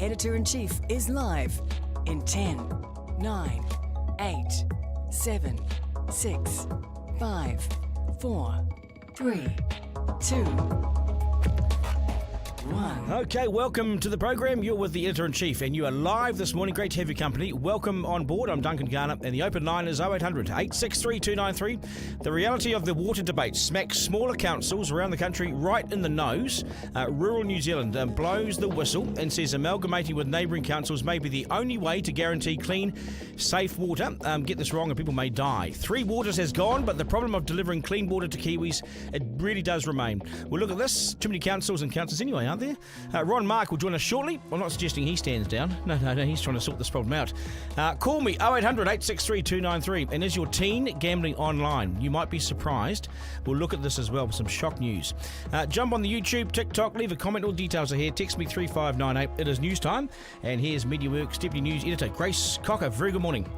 Editor-in-Chief is live in 10, 9, 8, 7, 6, 5, 4, 3, 2, 1. Okay, welcome to the program. You're with the Editor-in-Chief and you are live this morning. Great to have your company. Welcome on board. I'm Duncan, Garner, and the open line is 0800 863 293. The reality of the water debate smacks smaller councils around the country right in the nose. Rural New Zealand blows the whistle and says amalgamating with neighbouring councils may be the only way to guarantee clean, safe water. Get this wrong and people may die. Three Waters has gone, but the problem of delivering clean water to Kiwis, it really does remain. We'll look at this. Too many councils and councils anyway, aren't there? Ron Mark will join us shortly. I'm not suggesting he stands down. No, he's trying to sort this problem out. Call me 0800 863 293. And is your teen gambling online? You might be surprised. We'll look at this as well with some shock news. Jump on the YouTube, TikTok, leave a comment. All details are here. Text me 3598. It is news time. And here's MediaWorks Deputy News Editor Grace Cocker. Very good morning.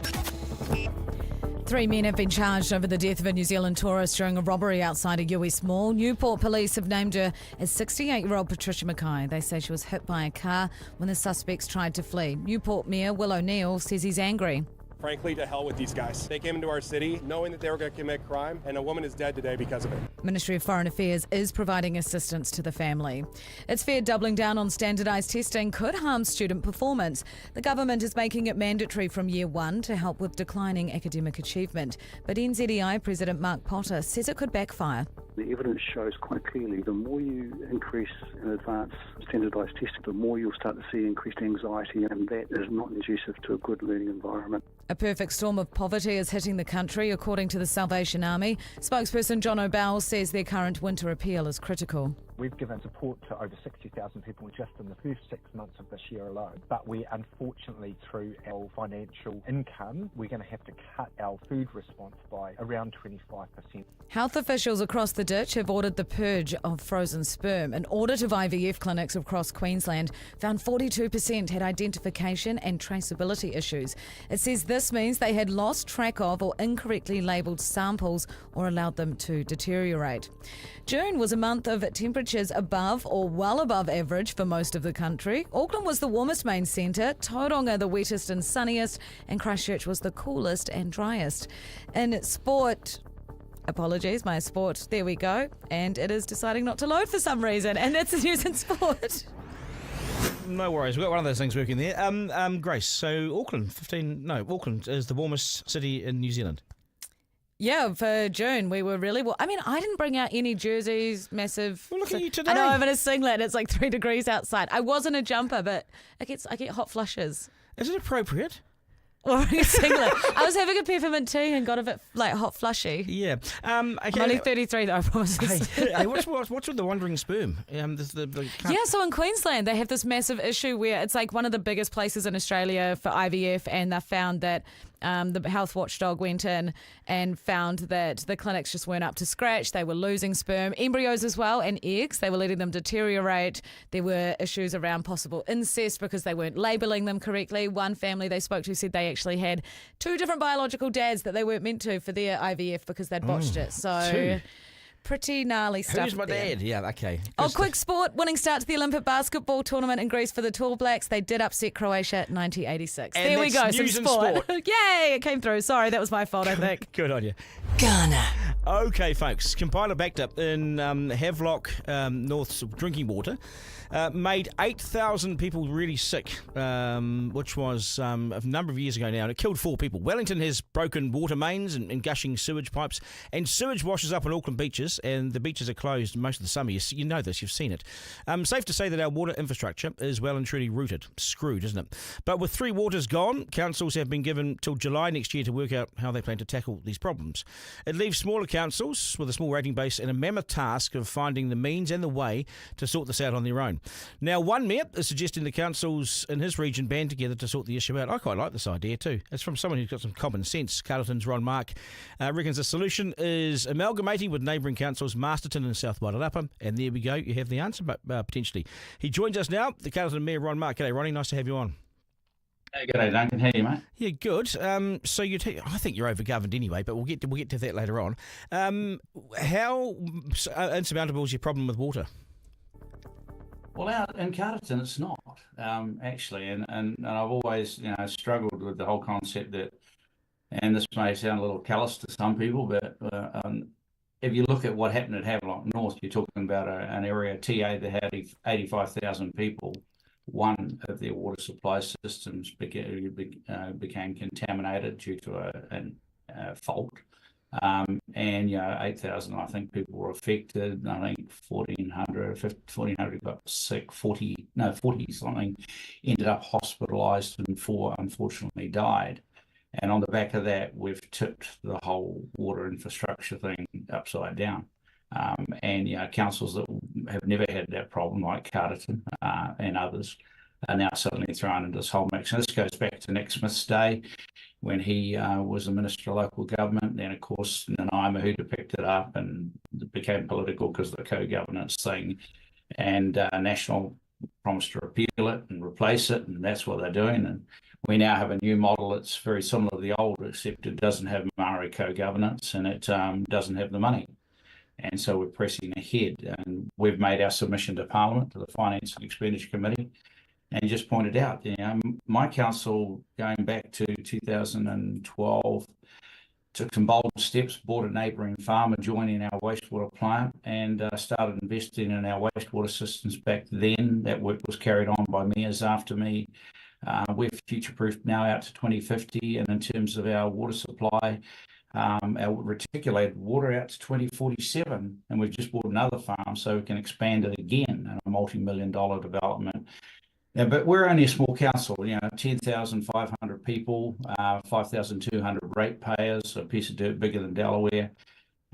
3 men have been charged over the death of a New Zealand tourist during a robbery outside a US mall. Newport police have named her as 68-year-old Patricia Mackay. They say she was hit by a car when the suspects tried to flee. Newport Mayor Will O'Neill says he's angry. Frankly, to hell with these guys. They came into our city knowing that they were going to commit crime, and a woman is dead today because of it. Ministry of Foreign Affairs is providing assistance to the family. It's feared doubling down on standardised testing could harm student performance. The government is making it mandatory from year one to help with declining academic achievement. But NZEI President Mark Potter says it could backfire. The evidence shows quite clearly the more you increase and advance standardised testing, the more you'll start to see increased anxiety, and that is not conducive to a good learning environment. A perfect storm of poverty is hitting the country, according to the Salvation Army. Spokesperson John O'Bowell says their current winter appeal is critical. We've given support to over 60,000 people just in the first 6 months of this year alone. But we unfortunately, through our financial income, we're going to have to cut our food response by around 25%. Health officials across the ditch have ordered the purge of frozen sperm. An audit of IVF clinics across Queensland found 42% had identification and traceability issues. It says this means they had lost track of or incorrectly labelled samples or allowed them to deteriorate. June was a month of temperatures above or well above average for most of the country. Auckland was the warmest main centre, Tauranga the wettest and sunniest, and Christchurch was the coolest and driest. In sport, apologies, my sport, there we go, and it is deciding not to load for some reason, and that's the news in sport. No worries, we've got one of those things working there. Grace, so Auckland is the warmest city in New Zealand. Yeah, for June, we were really well. I mean, I didn't bring out any jerseys, massive. Well, look at you today. I know, I'm in a singlet. It's like 3 degrees outside. I was in a jumper, but I get hot flushes. Is it appropriate? Wearing a singlet. I was having a peppermint tea and got a bit like hot flushy. Yeah. Okay. I'm only 33 though, I promise. Hey, what's with the wandering sperm? Yeah, so in Queensland they have this massive issue where it's like one of the biggest places in Australia for IVF, and they found that the health watchdog went in and found that the clinics just weren't up to scratch. They were losing sperm, embryos as well, and eggs. They were letting them deteriorate. There were issues around possible incest because they weren't labelling them correctly. One family they spoke to said they actually had 2 different biological dads that they weren't meant to for their IVF because they'd botched it. So pretty gnarly stuff. Who's my dad? Yeah, okay. Quick sport. Winning start to the Olympic basketball tournament in Greece for the Tall Blacks. They did upset Croatia 1986. And there we go. News some sport. Yay, it came through. Sorry, that was my fault, I think. Good on you. Garner. Okay, folks. Compiler backed up in Havelock North's drinking water. Made 8,000 people really sick, which was a number of years ago now, and it killed 4 people. Wellington has broken water mains and gushing sewage pipes, and sewage washes up on Auckland beaches, and the beaches are closed most of the summer. You know this, you've seen it. Safe to say that our water infrastructure is well and truly rooted. Screwed, isn't it? But with 3 Waters gone, councils have been given till July next year to work out how they plan to tackle these problems. It leaves smaller councils with a small rating base and a mammoth task of finding the means and the way to sort this out on their own. Now, one mayor is suggesting the councils in his region band together to sort the issue out. I quite like this idea too. It's from someone who's got some common sense. Carterton's Ron Mark reckons the solution is amalgamating with neighbouring councils, Masterton and South Wairarapa. And there we go, you have the answer, but potentially. He joins us now, the Carterton Mayor, Ron Mark. G'day, Ronnie, nice to have you on. Hey, g'day, Duncan. How are you, mate? Yeah, good. So I think you're overgoverned anyway, but we'll get to that later on. How insurmountable is your problem with water? Well, out in Carterton, it's not actually, and I've always struggled with the whole concept that, and this may sound a little callous to some people, but if you look at what happened at Havelock North, you're talking about an area TA that had 85,000 people. One of their water supply systems became contaminated due to a fault. And 8,000, I think, people were affected. I think 1,400 got sick, 40 something ended up hospitalized, and 4 unfortunately died. And on the back of that, we've tipped the whole water infrastructure thing upside down. Councils that have never had that problem, like Carterton and others, are now suddenly thrown into this whole mix. And this goes back to Nick Smith's day when he was the Minister of Local Government. Then, of course, Nanaima Huta picked it up and it became political because of the co-governance thing. And National promised to repeal it and replace it, and that's what they're doing. And we now have a new model that's very similar to the old, except it doesn't have Maori co-governance and it doesn't have the money. And so we're pressing ahead, and we've made our submission to Parliament, to the Finance and Expenditure Committee, and just pointed out, my council, going back to 2012, took some bold steps, bought a neighbouring farm adjoining our wastewater plant, and started investing in our wastewater systems back then. That work was carried on by mayors after me. We're future-proofed now out to 2050, and in terms of our water supply, our reticulated water out to 2047, and we've just bought another farm so we can expand it again in a multi-million-dollar development. But we're only a small council, 10,500 people, 5,200 ratepayers, a piece of dirt bigger than Delaware.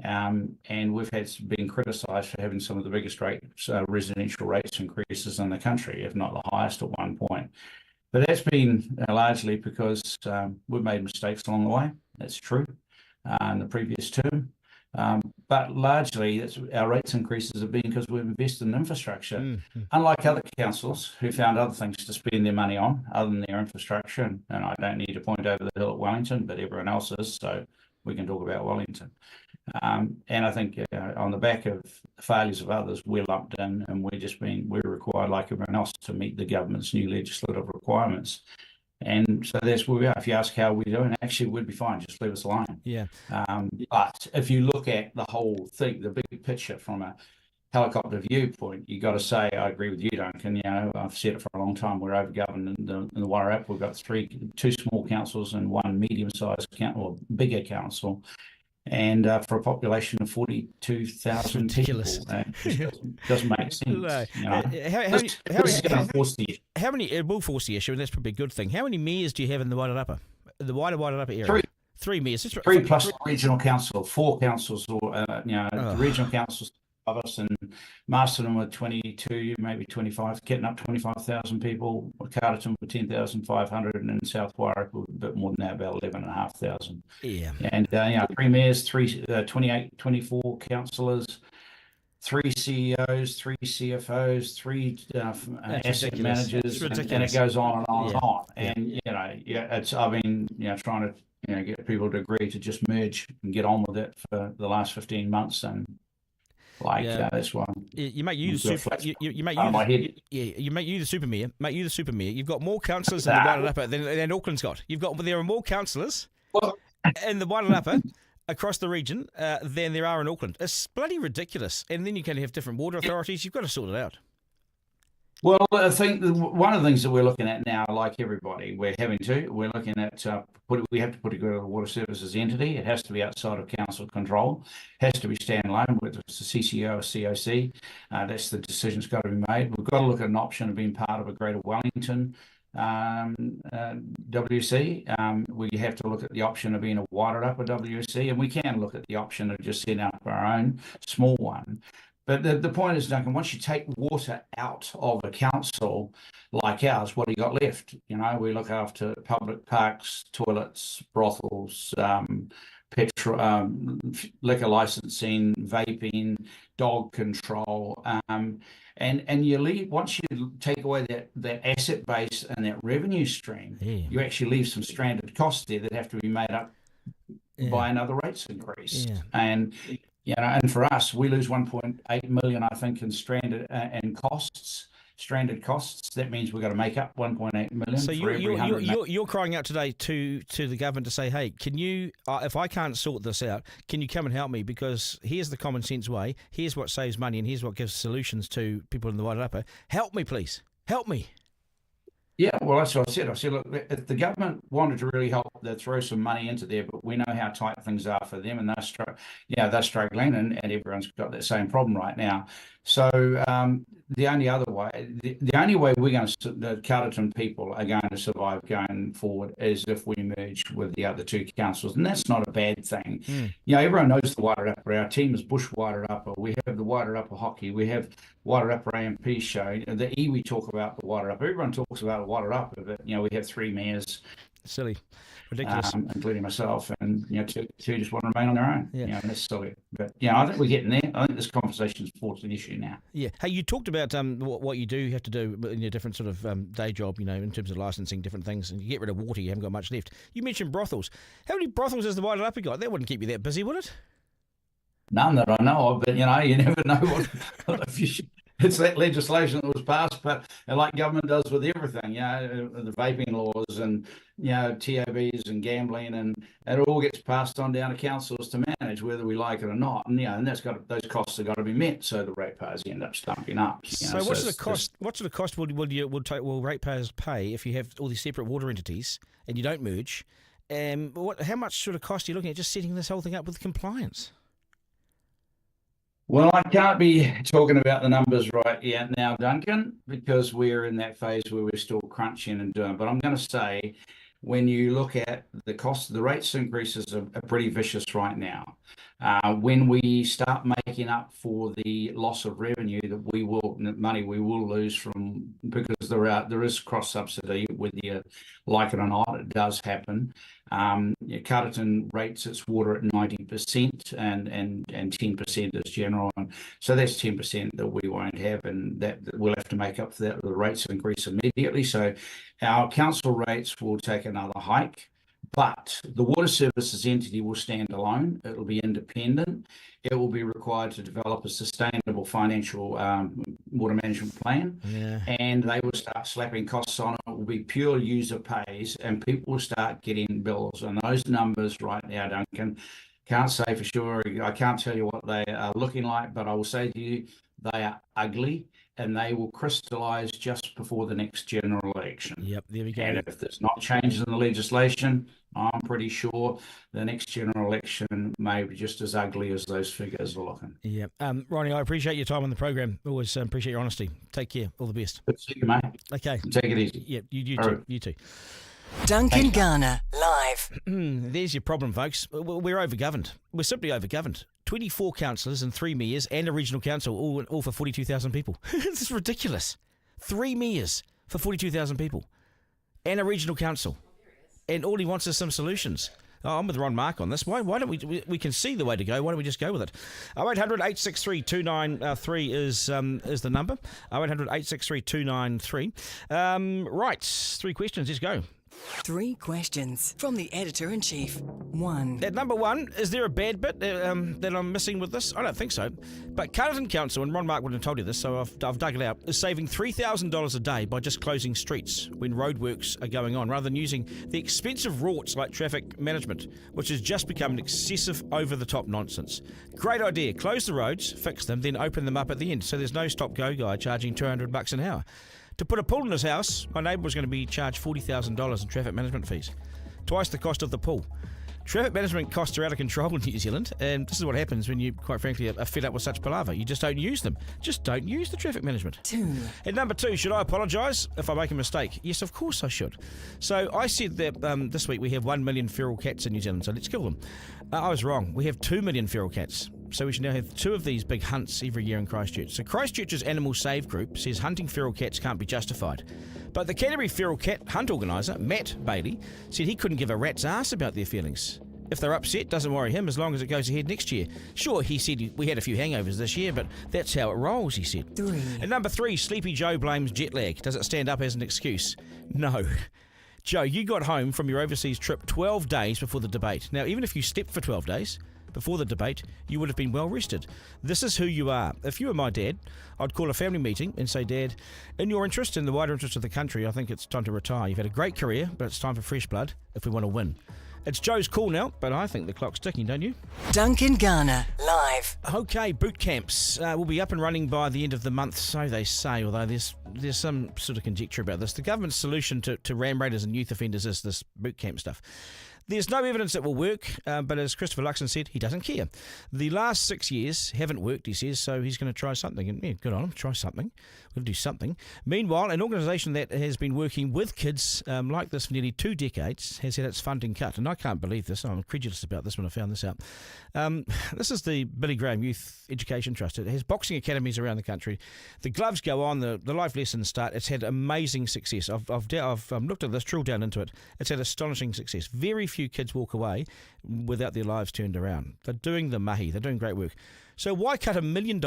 And we've been criticised for having some of the biggest residential rates increases in the country, if not the highest at one point. But that's been largely because we've made mistakes along the way. That's true in the previous term. But largely, our rates increases have been because we've invested in infrastructure. Unlike other councils who found other things to spend their money on other than their infrastructure, and I don't need to point over the hill at Wellington, but everyone else is, so we can talk about Wellington. And I think on the back of the failures of others, we're lumped in, and we're required, like everyone else, to meet the government's new legislative requirements. And so that's where we are. If you ask how we're doing, actually, we'd be fine. Just leave us alone. Yeah. But if you look at the whole thing, the big picture from a helicopter viewpoint, you got to say, I agree with you, Duncan. I've said it for a long time. We're overgoverned in the Wairarapa. We've got two small councils and one medium-sized or bigger council. And for a population of 42,000 people, it doesn't make sense. No. This is going to force the issue. It will force the issue, and that's probably a good thing. How many mayors do you have in the Wairarapa, the wider Wairarapa area? Three mayors. Three plus the regional council, 4 councils, or the regional councils of us, and Masterton with 22, maybe 25, getting up 25,000 people. Carterton with 10,500, and in South Wairarapa with a bit more than that, about 11,500. Yeah. And 3 mayors, 24 councillors, 3 CEOs, 3 CFOs, 3 asset managers, and it goes on and on and on. And I've been trying to get people to agree to just merge and get on with it for the last 15 months, and that's why you make you the super. You make you the super mayor. Make you the super mayor. You've got more councillors in the Wairarapa than Auckland's got. There are more councillors in the Wairarapa across the region than there are in Auckland. It's bloody ridiculous. And then you can have different water authorities. You've got to sort it out. Well, I think one of the things that we're looking at now, like everybody, we're looking at we have to put together a water services entity. It has to be outside of council control. It has to be standalone, whether it's a CCO or COC. That's the decision's got to be made. We've got to look at an option of being part of a Greater Wellington WC. We have to look at the option of being a Wairarapa WC, and we can look at the option of just setting up our own small one. But the point is, Duncan, once you take water out of a council like ours, what do you got left? We look after public parks, toilets, brothels, liquor licensing, vaping, dog control, and you leave. Once you take away that asset base and that revenue stream, you actually leave some stranded costs there that have to be made up by another rates increase. And for us, we lose 1.8 million, I think, in stranded and costs stranded costs. That means we've got to make up 1.8 million So for every 100. you're crying out today to the government to say, hey, can you, if I can't sort this out, can you come and help me? Because here's the common sense way, here's what saves money, and here's what gives solutions to people in the Wairarapa. Help me, please. Help me. Yeah, well, that's what I said. I said, look, if the government wanted to really help, they'd throw some money into there, but we know how tight things are for them, and they're struggling, and everyone's got that same problem right now. So the only way we're going to, the Carterton people are going to survive going forward is if we merge with the other two councils, and that's not a bad thing. Everyone knows the Wairarapa. Our team is Bush Wairarapa. We have the Wairarapa hockey. We have Wairarapa AMP show. The we talk about the Wairarapa. Everyone talks about the Wairarapa, but we have 3 mayors. Silly. Ridiculous. Including myself, and two just want to remain on their own. Yeah. And that's silly. But I think we're getting there. I think this conversation's forced an issue now. Yeah. Hey, you talked about what you do have to do in your different sort of day job, in terms of licensing different things, and you get rid of water, you haven't got much left. You mentioned brothels. How many brothels has the Wairarapa got? That wouldn't keep you that busy, would it? None that I know of, but you never know what the future. It's that legislation that was passed, but like government does with everything, the vaping laws and TOBs and gambling, and it all gets passed on down to councils to manage, whether we like it or not. And and those costs have got to be met, so the ratepayers end up stumping up. So what's the cost? What sort of cost will ratepayers pay if you have all these separate water entities and you don't merge? How much sort of cost are you looking at just setting this whole thing up with compliance? Well, I can't be talking about the numbers right now, Duncan, because we're in that phase where we're still crunching and doing. But I'm going to say, when you look at the cost, the rates increases are pretty vicious right now. When we start making up for the loss of revenue money we will lose from, because there is cross subsidy, whether you like it or not, it does happen. Carterton rates its water at 90% and 10% is general, and so that's 10% that we won't have, and that we'll have to make up for that. The rates increase immediately, so our council rates will take another hike. But the water services entity will stand alone. It'll be independent. It will be required to develop a sustainable financial water management plan. Yeah. And they will start slapping costs on it. It will be pure user pays, and people will start getting bills. And those numbers right now, Duncan, can't say for sure. I can't tell you what they are looking like, but I will say to you, they are ugly, and they will crystallise just before the next general election. Yep, there we go. And if there's not changes in the legislation, I'm pretty sure the next general election may be just as ugly as those figures are looking. Yeah. Ronnie, I appreciate your time on the program. Always appreciate your honesty. Take care. All the best. Good to see you, mate. Okay. Take it easy. Yeah, you too. Right. You too. Duncan Garner, live. There's your problem, folks. We're overgoverned. We're simply overgoverned. 24 councillors and 3 mayors and a regional council, all for 42,000 people. This is ridiculous. 3 mayors for 42,000 people and a regional council. And all he wants is some solutions. I'm with Ron Mark on this. Why don't we can see the way to go. Why don't we just go with it? 0800 863 293 is the number. 0800 863 293. Right, 3 questions. Let's go. 3 questions from the Editor-in-Chief. 1. At number 1, is there a bad bit that I'm missing with this? I don't think so. But Carterton Council, and Ron Mark would have told you this, so I've dug it out, is saving $3,000 a day by just closing streets when roadworks are going on, rather than using the expensive rorts like traffic management, which has just become an excessive, over-the-top nonsense. Great idea. Close the roads, fix them, then open them up at the end, so there's no stop-go guy charging $200 an hour. To put a pool in his house, my neighbour was going to be charged $40,000 in traffic management fees. Twice the cost of the pool. Traffic management costs are out of control in New Zealand, and this is what happens when you, quite frankly, are fed up with such palaver. You just don't use them. Just don't use the traffic management. 2. At number 2, should I apologise if I make a mistake? Yes, of course I should. So I said that this week we have 1 million feral cats in New Zealand, so let's kill them. I was wrong. We have 2 million feral cats. So we should now have 2 of these big hunts every year in Christchurch. So Christchurch's Animal Save Group says hunting feral cats can't be justified. But the Canterbury Feral Cat Hunt organiser, Matt Bailey, said he couldn't give a rat's ass about their feelings. If they're upset, doesn't worry him as long as it goes ahead next year. Sure, he said we had a few hangovers this year, but that's how it rolls, he said. 3. And number 3, Sleepy Joe blames jet lag. Does it stand up as an excuse? No. Joe, you got home from your overseas trip 12 days before the debate. Now, even if you slept for 12 days, before the debate, you would have been well rested. This is who you are. If you were my dad, I'd call a family meeting and say, Dad, in your interest, in the wider interest of the country, I think it's time to retire. You've had a great career, but it's time for fresh blood if we want to win. It's Joe's call now, but I think the clock's ticking, don't you? Duncan Garner, live. Okay, boot camps will be up and running by the end of the month, so they say, although there's some sort of conjecture about this. The government's solution to ram raiders and youth offenders is this boot camp stuff. There's no evidence it will work, but as Christopher Luxon said, he doesn't care. The last 6 years haven't worked, he says, so he's going to try something. And yeah, good on him, try something. We're going to do something. Meanwhile, an organisation that has been working with kids like this for nearly 2 decades has had its funding cut. And I can't believe this. I'm incredulous about this when I found this out. This is the Billy Graham Youth Education Trust. It has boxing academies around the country. The gloves go on, the live lessons start. It's had amazing success. I've looked at this, drilled down into it. It's had astonishing success. Very few kids walk away without their lives turned around. They're doing the mahi. They're doing great work. So why cut $1 million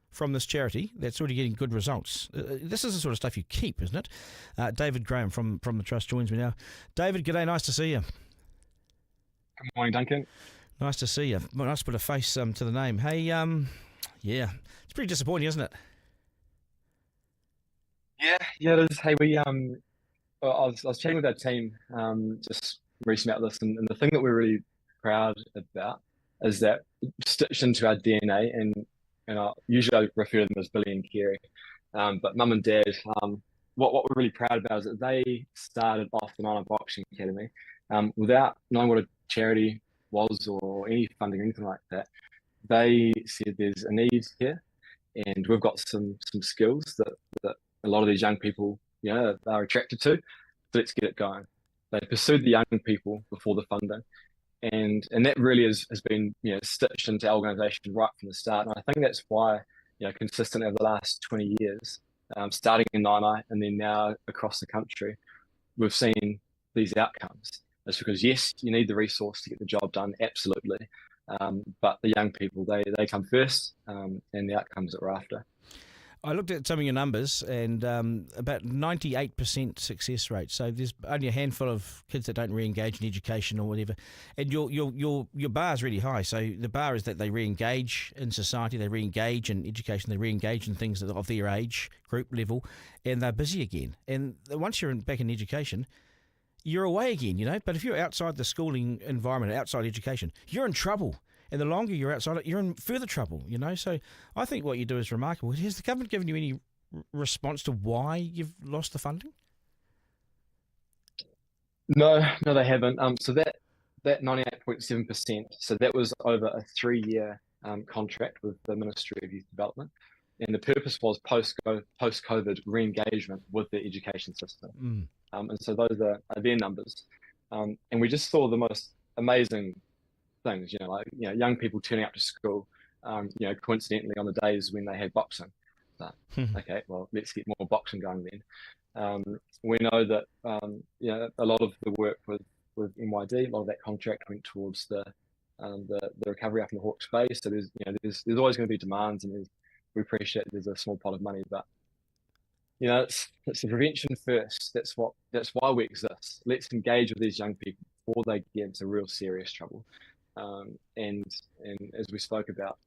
from this charity that's already getting good results? This is the sort of stuff you keep, isn't it? David Graham from the Trust joins me now. David, g'day. Nice to see you. Good morning, Duncan. Nice to see you. Well, nice to put a face to the name. Hey, yeah, it's pretty disappointing, isn't it? Yeah, it is. Hey, I was chatting with our team just recently about this, and the thing that we're really proud about is that stitched into our DNA, and usually I refer to them as Billy and Kerry, but Mum and Dad, what we're really proud about is that they started off the Nine Boxing Academy without knowing what a charity was or any funding or anything like that. They said there's a need here, and we've got some skills that a lot of these young people, are attracted to. So let's get it going. They pursued the young people before the funding, and that really has been stitched into our organisation right from the start. And I think that's why consistent over the last 20 years, starting in Nainai and then now across the country, we've seen these outcomes. It's because yes, you need the resource to get the job done, absolutely, but the young people they come first, and the outcomes that we're after. I looked at some of your numbers, and about 98% success rate. So there's only a handful of kids that don't re-engage in education or whatever. And your bar is really high. So the bar is that they re-engage in society, they re-engage in education, they re-engage in things of their age group level, and they're busy again. And once you're back in education, you're away again, But if you're outside the schooling environment, outside education, you're in trouble. And the longer you're outside it, you're in further trouble, So I think what you do is remarkable. Has the government given you any response to why you've lost the funding? No, they haven't. So that 98.7%, so that was over a 3-year contract with the Ministry of Youth Development. And the purpose was post-COVID re-engagement with the education system. And so those are their numbers. And we just saw the most amazing things, young people turning up to school, coincidentally on the days when they had boxing. So, okay, well, let's get more boxing going then. We know that, a lot of the work with MYD, a lot of that contract went towards the recovery up in the Hawke's Bay. So there's always going to be demands, and we appreciate there's a small pot of money, but it's the prevention first. That's why we exist. Let's engage with these young people before they get into real serious trouble. And as we spoke about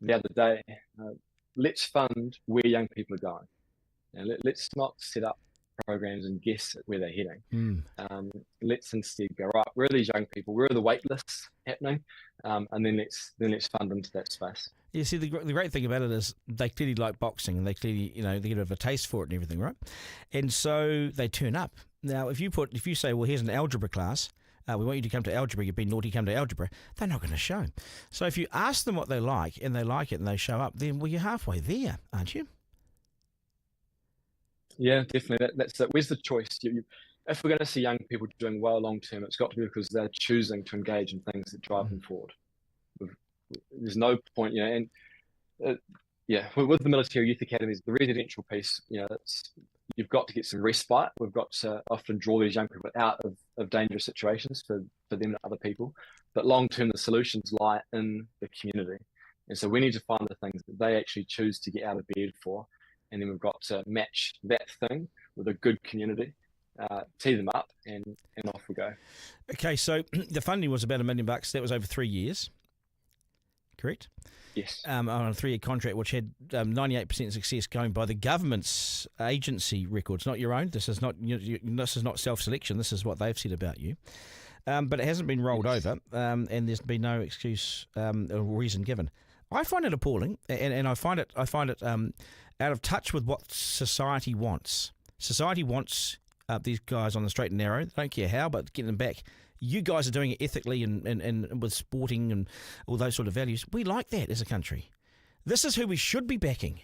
the other day, let's fund where young people are going. Let's not set up programs and guess at where they're heading. Let's instead go, right, where are these young people? Where are the wait lists happening? And then let's fund them to that space. You see, the great thing about it is they clearly like boxing, and they clearly, they get a bit of a taste for it and everything, right? And so they turn up. Now, if you say, well, here's an algebra class, we want you to come to algebra, you've been naughty, come to algebra, they're not going to show. So if you ask them what they like, and they like it, and they show up, then, well, you're halfway there, aren't you? Yeah, definitely. That's it. Where's the choice? If we're going to see young people doing well long term, it's got to be because they're choosing to engage in things that drive them forward. There's no point, and with the military youth academies, the residential piece, you've got to get some respite. We've got to often draw these young people out of dangerous situations for them and other people. But long term, the solutions lie in the community. And so we need to find the things that they actually choose to get out of bed for. And then we've got to match that thing with a good community, tee them up, and off we go. Okay, so the funding was about $1 million. That was over 3 years. correct? Yes. On a 3-year contract, which had 98% success going by the government's agency records, not your own. This is not this is not self-selection. This is what they've said about you. But it hasn't been rolled over, and there's been no excuse or reason given. I find it appalling, and I find it out of touch with what society wants. Society wants these guys on the straight and narrow. They don't care how, but getting them back. You guys are doing it ethically and with sporting and all those sort of values. We like that as a country. This is who we should be backing,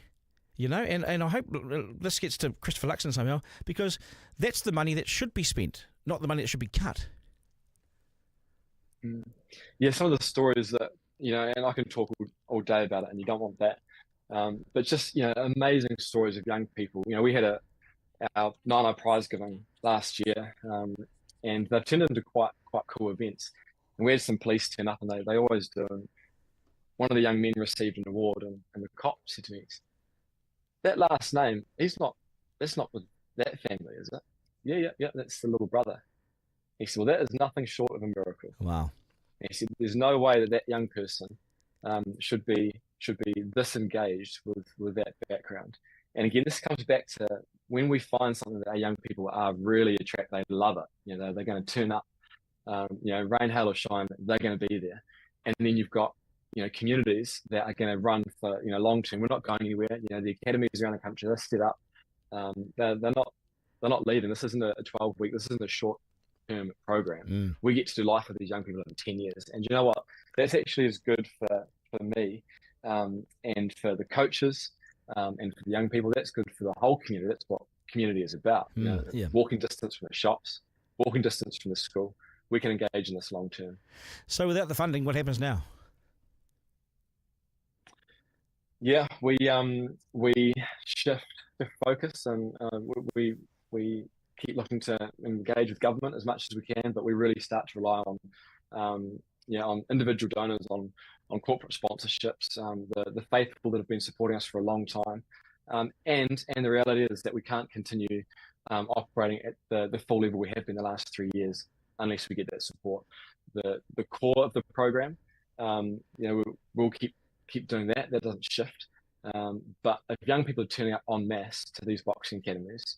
and I hope this gets to Christopher Luxon somehow, because that's the money that should be spent, not the money that should be cut. Yeah, some of the stories that, and I can talk all day about it, and you don't want that. But just, amazing stories of young people. We had our Nine prize giving last year, and they've turned into quite cool events. And we had some police turn up, and they always do. And one of the young men received an award, and the cop said to me, "That last name, that's not with that family, is it?" Yeah, that's the little brother. He said, "Well, that is nothing short of a miracle." Wow. And he said, "There's no way that young person should be this engaged with that background." And again, this comes back to when we find something that our young people are really attracted, they love it. They're going to turn up, rain, hail or shine, they're going to be there. And then you've got, communities that are going to run for, long term. We're not going anywhere. The academies around the country, they're set up. They're not leaving. This isn't a 12-week. This isn't a short-term program. We get to do life with these young people in 10 years. And you know what? That's actually as good for me and for the coaches and for the young people. That's good for the whole community. That's what community is about. Walking distance from the shops, walking distance from the school. We can engage in this long term. So without the funding, what happens now? Yeah, we shift focus, and we keep looking to engage with government as much as we can, but we really start to rely on on individual donors, on corporate sponsorships, the faithful that have been supporting us for a long time, and the reality is that we can't continue operating at the full level we have been the last 3 years unless we get that support. The core of the program, we'll keep doing that. That doesn't shift. But if young people are turning up en masse to these boxing academies,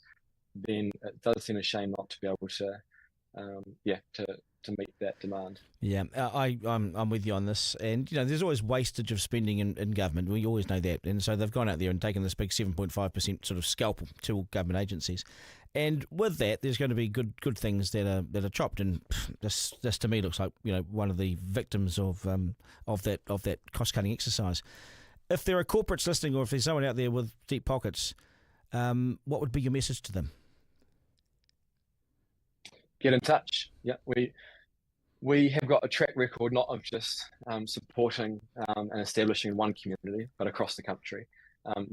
then it does seem a shame not to be able to meet that demand. Yeah, I'm with you on this. And, there's always wastage of spending in government. We always know that. And so they've gone out there and taken this big 7.5% sort of scalpel to all government agencies. And with that, there's going to be good things that are chopped. And this to me looks like, one of the victims of that cost-cutting exercise. If there are corporates listening, or if there's someone out there with deep pockets, what would be your message to them? Get in touch. Yeah, we have got a track record not of just supporting and establishing one community, but across the country.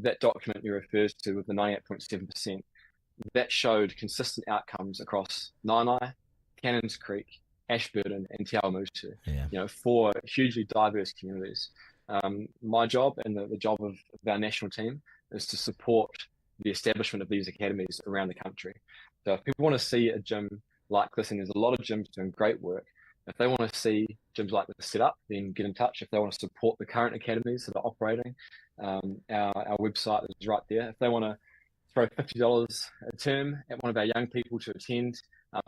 That document you refers to with the 98.7%, that showed consistent outcomes across Nainai, Cannons Creek, Ashburton, and Te Awamutu. Yeah. 4 hugely diverse communities. My job and the job of our national team is to support the establishment of these academies around the country. So if people want to see a gym like this, and there's a lot of gyms doing great work, if they want to see gyms like this set up, then get in touch. If they want to support the current academies that are operating, our website is right there. If they want to throw $50 a term at one of our young people to attend,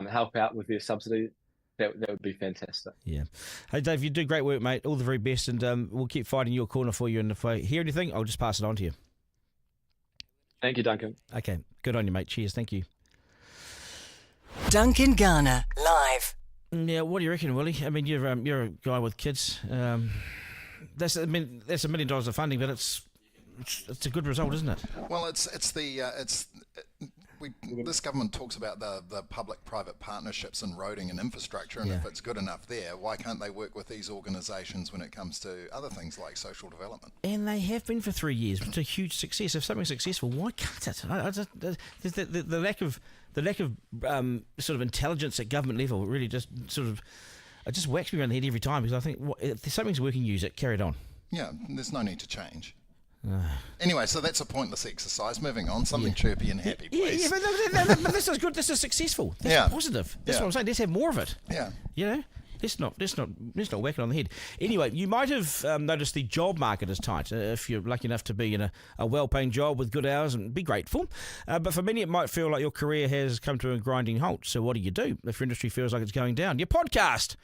help out with their subsidy, that would be fantastic. Yeah. Hey, Dave, you do great work, mate. All the very best, and we'll keep fighting your corner for you. And if I hear anything, I'll just pass it on to you. Thank you, Duncan. Okay. Good on you, mate. Cheers. Thank you. Duncan Garner, live. Yeah, what do you reckon, Willie? I mean, you're a guy with kids. That's $1 million of funding, but it's a good result, isn't it? Well, this government talks about the public-private partnerships in roading and infrastructure, and if it's good enough there, why can't they work with these organisations when it comes to other things like social development? And they have been for 3 years. It's a huge success. If something's successful, why cut it? The lack of sort of intelligence at government level really just it just whacks me around the head every time, because I think if something's working, use it, carry it on. Yeah, there's no need to change. Anyway, so that's a pointless exercise. Moving on, something chirpy and happy, please. Yeah, but this is good. This is successful. This is positive. That's what I'm saying. Let's have more of it. Yeah. Let's not whack it on the head. Anyway, you might have noticed the job market is tight. If you're lucky enough to be in a well-paying job with good hours, and be grateful. But for many, it might feel like your career has come to a grinding halt. So what do you do if your industry feels like it's going down? You podcast.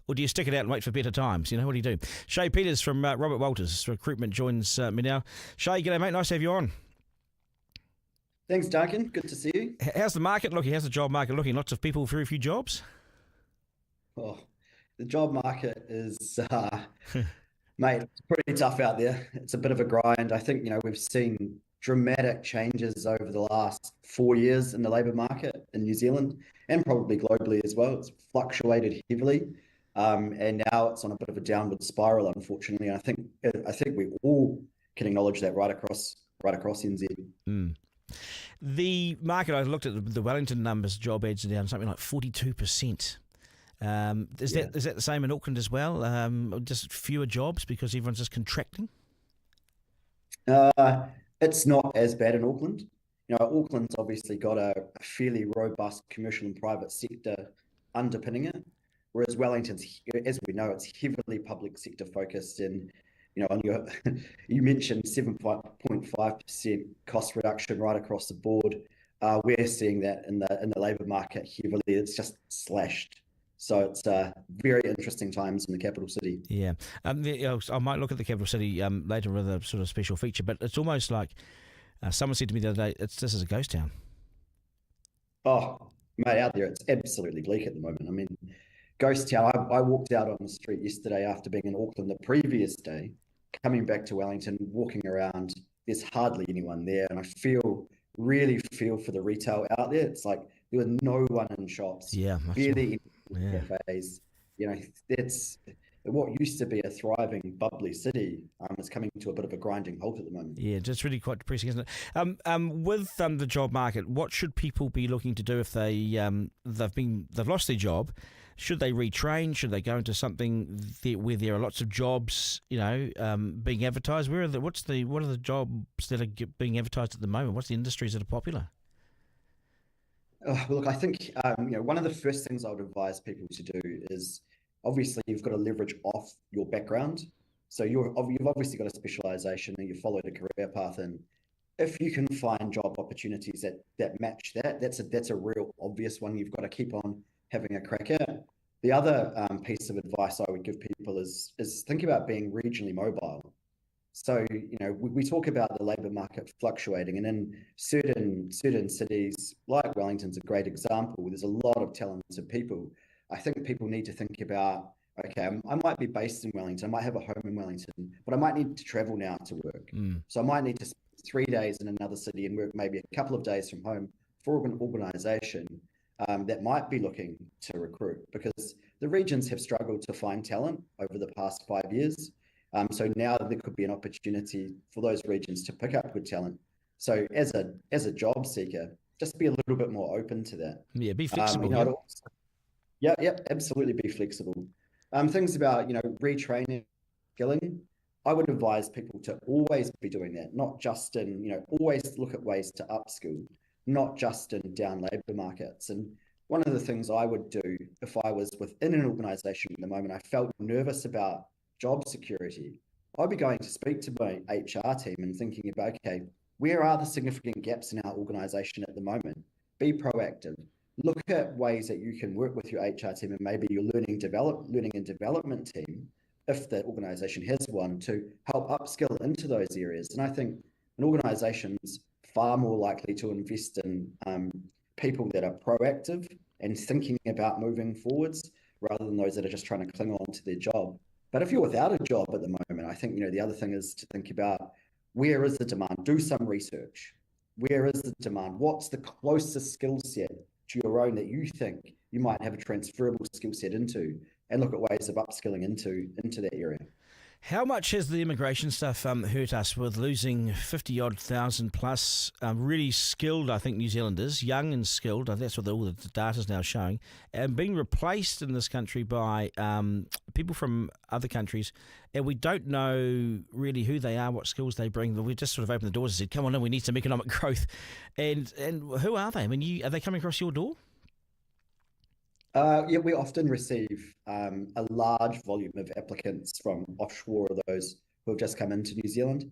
Or do you stick it out and wait for better times? What do you do? Shay Peters from Robert Walters Recruitment joins me now. Shay, g'day, mate. Nice to have you on. Thanks, Duncan. Good to see you. How's the market looking? How's the job market looking? Lots of people, very few jobs? Oh, the job market is, mate, it's pretty tough out there. It's a bit of a grind. I think, we've seen dramatic changes over the last 4 years in the labour market in New Zealand and probably globally as well. It's fluctuated heavily. And now it's on a bit of a downward spiral, unfortunately. I think we all can acknowledge that right across NZ. Mm. The market, I looked at the Wellington numbers, job ads are down something like 42%. Is that the same in Auckland as well? Just fewer jobs because everyone's just contracting? It's not as bad in Auckland. Auckland's obviously got a fairly robust commercial and private sector underpinning it. Whereas Wellington's, as we know, it's heavily public sector focused, and you mentioned 7.5% cost reduction right across the board. We're seeing that in the labour market heavily. It's just slashed. So it's very interesting times in the capital city. Yeah, I might look at the capital city later with a sort of special feature, but it's almost like someone said to me the other day, this is a ghost town. Oh, mate, out there it's absolutely bleak at the moment. I mean, ghost town. I walked out on the street yesterday after being in Auckland the previous day, coming back to Wellington, walking around. There's hardly anyone there, and I really feel for the retail out there. It's like there was no one in shops. Yeah, barely any cafes. That's what used to be a thriving, bubbly city. Is coming to a bit of a grinding halt at the moment. Yeah, just really quite depressing, isn't it? With the job market, what should people be looking to do if they've lost their job? Should they retrain? Should they go into something where there are lots of jobs, being advertised? What are the jobs that are being advertised at the moment? What's the industries that are popular? Look, I think one of the first things I would advise people to do is obviously you've got to leverage off your background. So you've obviously got a specialisation and you followed a career path, and if you can find job opportunities that match that's a real obvious one you've got to keep on having a crack at. The other piece of advice I would give people is think about being regionally mobile. So, we talk about the labour market fluctuating, and in certain cities, like Wellington's a great example, where there's a lot of talented people. I think people need to think about, okay, I might be based in Wellington, I might have a home in Wellington, but I might need to travel now to work. So I might need to spend 3 days in another city and work maybe a couple of days from home for an organisation that might be looking to recruit, because the regions have struggled to find talent over the past 5 years. So now there could be an opportunity for those regions to pick up good talent. So as a job seeker, just be a little bit more open to that. Yeah, be flexible. Absolutely be flexible. Things about, retraining, skilling. I would advise people to always be doing that, not just in, always look at ways to upskill, not just in down labour markets. And one of the things I would do if I was within an organisation at the moment, I felt nervous about job security, I'd be going to speak to my HR team and thinking about, okay, where are the significant gaps in our organisation at the moment? Be proactive. Look at ways that you can work with your HR team and maybe your learning and development team, if the organisation has one, to help upskill into those areas. And I think an organisation's far more likely to invest in people that are proactive and thinking about moving forwards rather than those that are just trying to cling on to their job. But if you're without a job at the moment, I think, the other thing is to think about where is the demand? Do some research. Where is the demand? What's the closest skill set to your own that you think you might have a transferable skill set into, and look at ways of upskilling into that area. How much has the immigration stuff hurt us with losing 50-odd thousand plus really skilled, I think, New Zealanders, young and skilled, that's what all the data's now showing, and being replaced in this country by people from other countries, and we don't know really who they are, what skills they bring. We just sort of opened the doors and said, come on in, we need some economic growth. And who are they? I mean, are they coming across your door? Yeah, we often receive a large volume of applicants from offshore or those who have just come into New Zealand.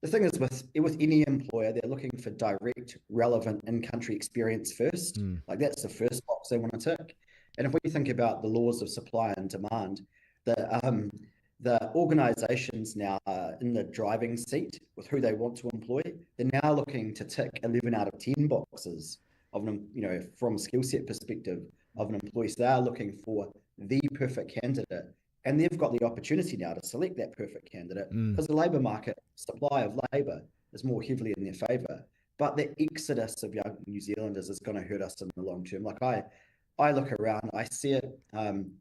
The thing is, with any employer, they're looking for direct, relevant in-country experience first. Like that's the first box they want to tick. And if we think about the laws of supply and demand, the organisations now are in the driving seat with who they want to employ. They're now looking to tick 11 out of 10 boxes of them, from a skill set perspective of an employee. So they are looking for the perfect candidate. And they've got the opportunity now to select that perfect candidate because the labour market supply of labour is more heavily in their favour. But the exodus of young New Zealanders is going to hurt us in the long term. Like I look around, I see it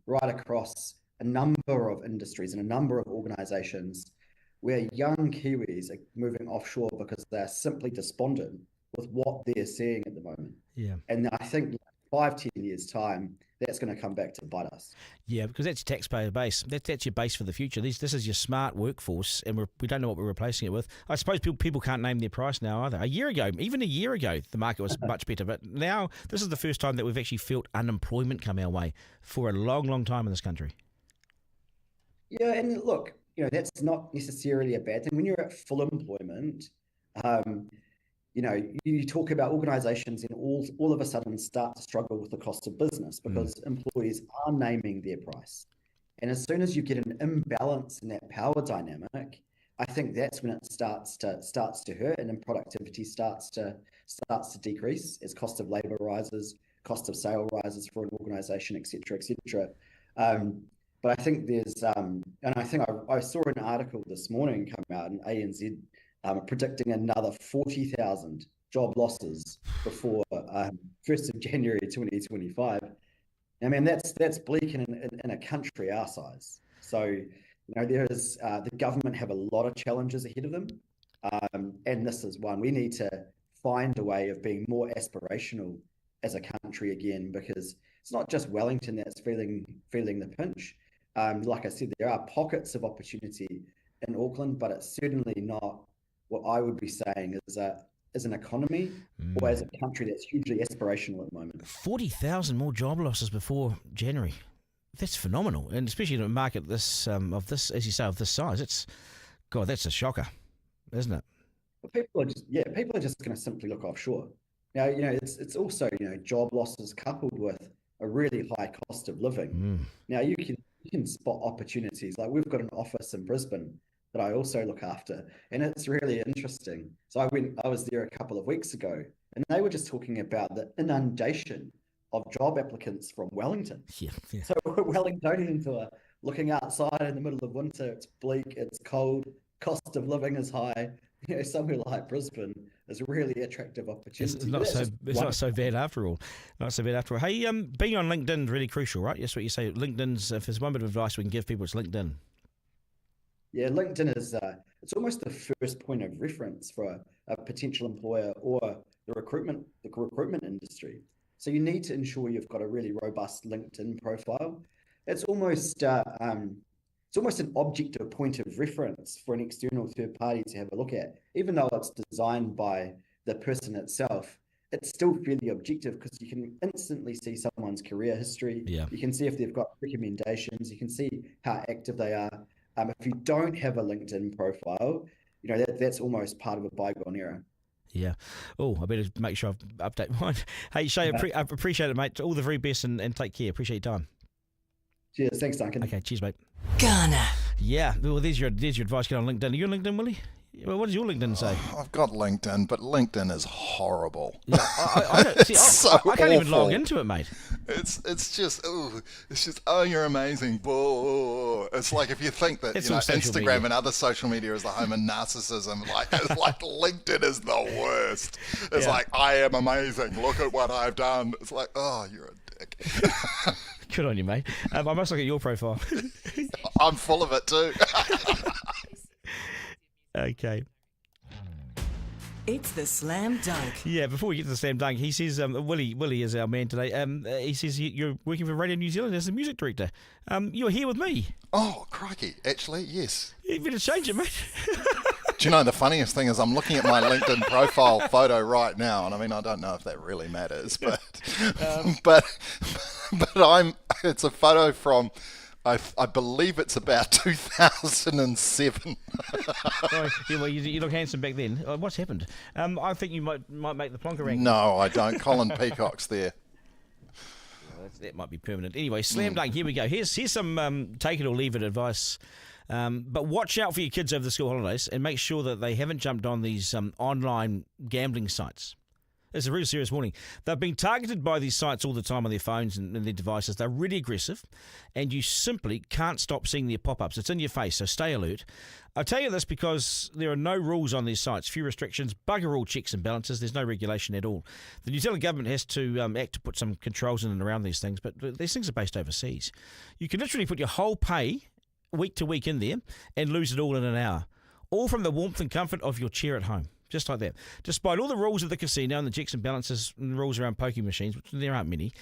right across a number of industries and a number of organisations where young Kiwis are moving offshore because they're simply despondent with what they're seeing at the moment. Yeah. And I think 5-10 years' time, that's going to come back to bite us. Yeah, because that's your taxpayer base. That's your base for the future. This is your smart workforce, and we don't know what we're replacing it with. I suppose people can't name their price now either. Even a year ago, the market was much better. But now, this is the first time that we've actually felt unemployment come our way for a long, long time in this country. Yeah, and look, that's not necessarily a bad thing. When you're at full employment, you talk about organisations and all of a sudden start to struggle with the cost of business because employees are naming their price. And as soon as you get an imbalance in that power dynamic, I think that's when it starts to hurt, and then productivity starts to decrease as cost of labour rises, cost of sale rises for an organisation, etc., etc. But I think there's, and I think I saw an article this morning come out in ANZ predicting another 40,000 job losses before 1st of January 2025. I mean, that's bleak in a country our size. So, there's the government have a lot of challenges ahead of them, and this is one. We need to find a way of being more aspirational as a country again, because it's not just Wellington that's feeling the pinch. Like I said, there are pockets of opportunity in Auckland, but it's certainly not what I would be saying is as an economy or as a country that's hugely aspirational at the moment. 40,000 more job losses before January. That's phenomenal, and especially in a market of this, as you say, of this size. That's a shocker, isn't it? But people are just going to simply look offshore. Now, it's also job losses coupled with a really high cost of living. Now you can spot opportunities. Like we've got an office in Brisbane that I also look after, and it's really interesting. So I was there a couple of weeks ago, and they were just talking about the inundation of job applicants from Wellington. Yeah. So Wellingtonians are looking outside in the middle of winter. It's bleak, it's cold, cost of living is high. Somewhere like Brisbane is a really attractive opportunity. It's not so bad after all. Not so bad after all. Hey, being on LinkedIn is really crucial, right? That's what you say. LinkedIn's, if there's one bit of advice we can give people, it's LinkedIn. Yeah, LinkedIn is it's almost the first point of reference for a potential employer or the recruitment industry. So you need to ensure you've got a really robust LinkedIn profile. It's almost an objective point of reference for an external third party to have a look at. Even though it's designed by the person itself, it's still fairly objective because you can instantly see someone's career history. Yeah. You can see if they've got recommendations. You can see how active they are. If you don't have a LinkedIn profile, that's almost part of a bygone era. Yeah. Oh, I better make sure I update mine. Hey, Shay, I appreciate it, mate. All the very best and take care. Appreciate your time. Cheers. Thanks, Duncan. Okay, cheers, mate. Garner. Yeah. Well, there's your advice. Get on LinkedIn. Are you on LinkedIn, Willie? Well, what does your LinkedIn say? I've got LinkedIn, but LinkedIn is horrible. Yeah, I can't even log into it, mate. It's just you're amazing. Boo. It's like if you think that Instagram and other social media is the home of narcissism, it's like LinkedIn is the worst. It's like, I am amazing. Look at what I've done. It's like, oh, you're a dick. Good on you, mate. I must look at your profile. I'm full of it too. Okay. It's the Slam Dunk. Yeah, before we get to the Slam Dunk, he says, Willie is our man today. He says you're working for Radio New Zealand as the music director. You're here with me. Oh, crikey. Actually, yes. You better change it, mate. Do you know, the funniest thing is I'm looking at my LinkedIn profile photo right now, and I mean, I don't know if that really matters, but but it's a photo from, I believe it's about 2007. Oh, yeah, well, you look handsome back then. What's happened? I think you might make the plonker rank. No, I don't. Colin Peacock's there. That might be permanent. Anyway, slam dunk, here we go. Here's some take it or leave it advice. But watch out for your kids over the school holidays and make sure that they haven't jumped on these online gambling sites. It's a really serious warning. They've been targeted by these sites all the time on their phones and their devices. They're really aggressive, and you simply can't stop seeing their pop-ups. It's in your face, so stay alert. I tell you this because there are no rules on these sites, few restrictions, bugger all checks and balances. There's no regulation at all. The New Zealand government has to act to put some controls in and around these things, but these things are based overseas. You can literally put your whole pay week to week in there and lose it all in an hour, all from the warmth and comfort of your chair at home. Just like that. Despite all the rules of the casino and the checks and balances and rules around pokie machines, which there aren't many,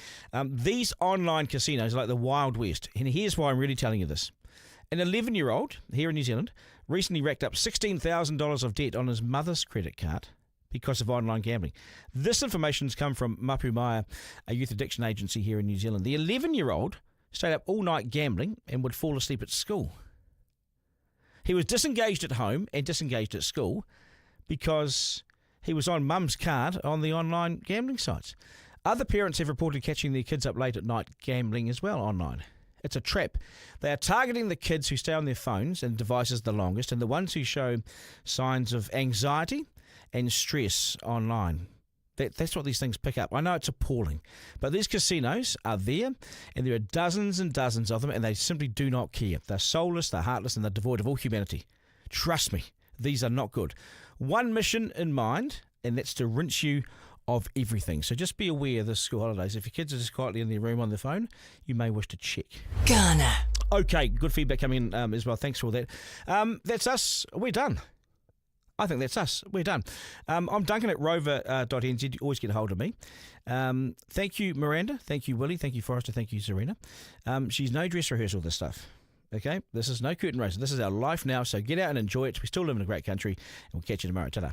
these online casinos are like the Wild West. And here's why I'm really telling you this. An 11-year-old here in New Zealand recently racked up $16,000 of debt on his mother's credit card because of online gambling. This information has come from Mapumaya, a youth addiction agency here in New Zealand. The 11-year-old stayed up all night gambling and would fall asleep at school. He was disengaged at home and disengaged at school because he was on mum's card on the online gambling sites. Other parents have reported catching their kids up late at night gambling as well online. It's a trap. They are targeting the kids who stay on their phones and devices the longest and the ones who show signs of anxiety and stress online. That's what these things pick up. I know it's appalling, but these casinos are there, and there are dozens and dozens of them, and they simply do not care. They're soulless, they're heartless, and they're devoid of all humanity. Trust me, these are not good. One mission in mind, and that's to rinse you of everything. So just be aware of the school holidays. If your kids are just quietly in their room on their phone, you may wish to check. Garner. Okay, good feedback coming in as well. Thanks for all that. That's us. We're done. I think that's us. We're done. I'm Duncan at rover.nz. You always get a hold of me. Thank you, Miranda. Thank you, Willie. Thank you, Forrester. Thank you, Serena. She's no dress rehearsal, this stuff. Okay? This is no curtain raiser. This is our life now, so get out and enjoy it. We still live in a great country, and we'll catch you tomorrow. Ta-da.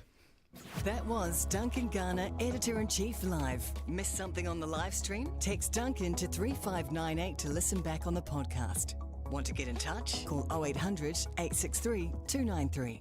That was Duncan Garner, Editor-in-Chief Live. Missed something on the live stream? Text Duncan to 3598 to listen back on the podcast. Want to get in touch? Call 0800 863 293.